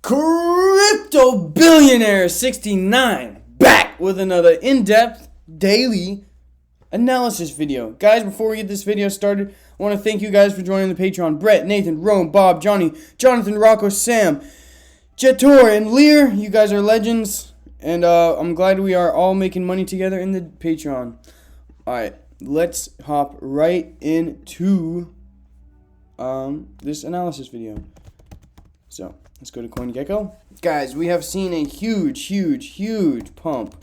Crypto Billionaire 69 back with another in-depth daily analysis video. Guys, before we get this video started, I want to thank you guys for joining the Patreon. Brett, Nathan, Rome, Bob, Johnny, Jonathan, Rocco, Sam, Jetor, and Lear. You guys are legends, and I'm glad we are all making money together in the Patreon. Alright, let's hop right into this analysis video. So, let's go to CoinGecko. Guys, we have seen a huge pump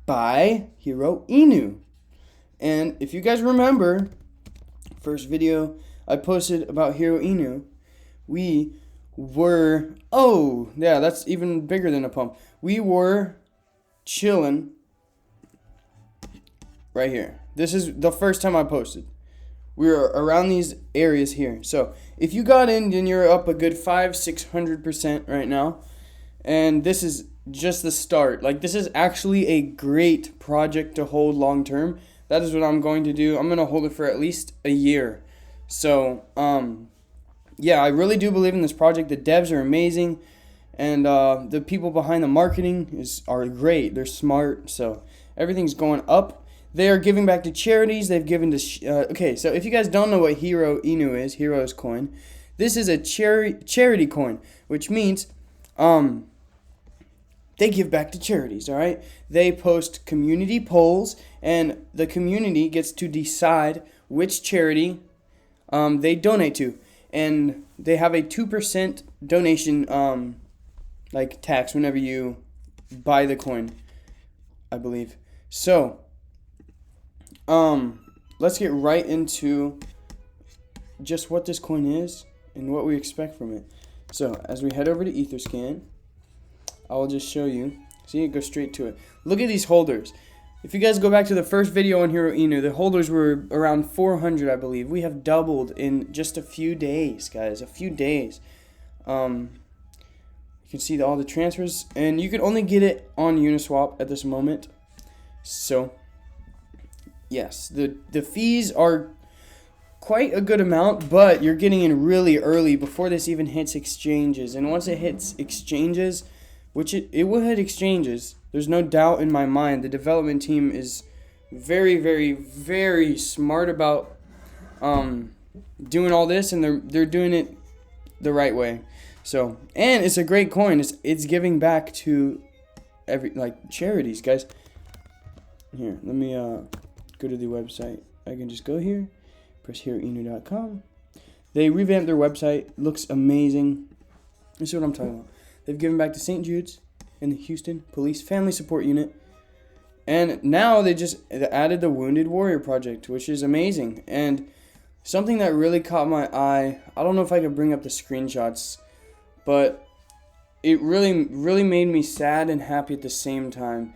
by Hiro Inu. And if you guys remember, first video I posted about Hiro Inu, we were, oh, yeah, that's even bigger than a pump. We were chilling right here. This is the first time I posted. We were around these areas here. So if you got in, then you're up a good 500-600% right now. And this is just the start. Like, this is actually a great project to hold long term. That is what I'm going to do. I'm going to hold it for at least a year. So, yeah, I really do believe in this project. The devs are amazing. And the people behind the marketing are great. They're smart. So everything's going up. They are giving back to charities. They've given to... okay, so if you guys don't know what Hiro Inu is, Hiro's coin, this is a charity coin, which means they give back to charities, all right? They post community polls, and the community gets to decide which charity they donate to. And they have a 2% donation like tax whenever you buy the coin, I believe. So... let's get right into just what this coin is and what we expect from it. So, as we head over to Etherscan, I will just show you. See, it goes straight to it. Look at these holders. If you guys go back to the first video on Hiro Inu, the holders were around 400, I believe. We have doubled in just a few days, guys. A few days. You can see all the transfers, and you can only get it on Uniswap at this moment. So... yes, the fees are quite a good amount, but you're getting in really early before this even hits exchanges. And once it hits exchanges, which it will hit exchanges, there's no doubt in my mind. The development team is very smart about doing all this, and they're doing it the right way. So, and it's a great coin. It's giving back to charities, guys. Here, let me go to the website. I can just go here, press hereinu.com. They revamped their website. Looks amazing. This is what I'm talking about. They've given back to St. Jude's and the Houston Police Family Support Unit. And now they just added the Wounded Warrior Project, which is amazing. And something that really caught my eye, I don't know if I could bring up the screenshots, but it really made me sad and happy at the same time.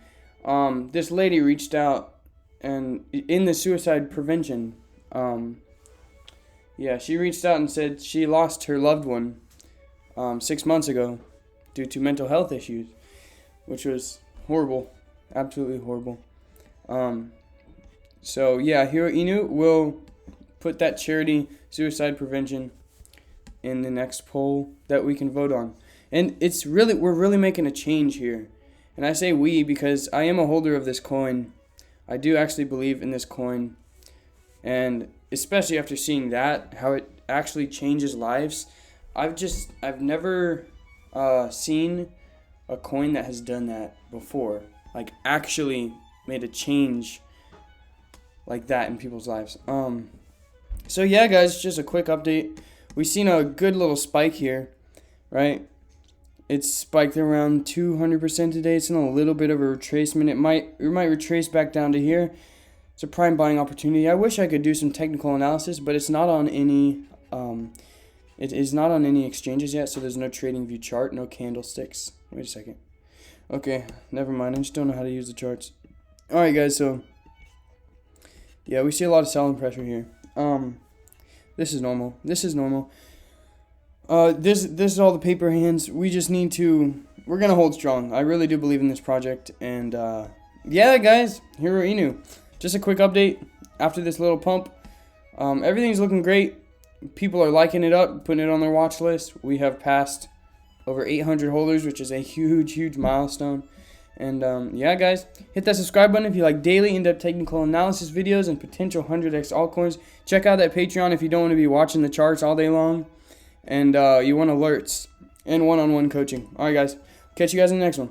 This lady reached out, and in the suicide prevention, yeah, she reached out and said she lost her loved one 6 months ago due to mental health issues, which was horrible, absolutely horrible. So yeah, Hiro Inu will put that charity suicide prevention in the next poll that we can vote on, and we're really making a change here. And I say we because I am a holder of this coin. I do actually believe in this coin, and especially after seeing that, how it actually changes lives. I've never seen a coin that has done that before, like actually made a change like that in people's lives. So yeah, guys, just a quick update. We've seen a good little spike here, right? It's spiked around 200% today. It's in a little bit of a retracement. It might retrace back down to here. It's a prime buying opportunity. I wish I could do some technical analysis, but it's not on any it is not on any exchanges yet, so there's no trading view chart, no candlesticks. Wait a second. Okay, never mind. I just don't know how to use the charts. Alright, guys, so yeah, we see a lot of selling pressure here. This is normal. This is all the paper hands. We just need to... we're going to hold strong. I really do believe in this project. And, yeah, guys, Hiro Inu. Just a quick update after this little pump. Everything's looking great. people are liking it up, putting it on their watch list. We have passed over 800 holders, which is a huge milestone. And yeah, guys, hit that subscribe button if you like daily in-depth technical analysis videos and potential 100x altcoins. Check out that Patreon if you don't want to be watching the charts all day long, and you want alerts and one-on-one coaching. All right, guys, catch you guys in the next one.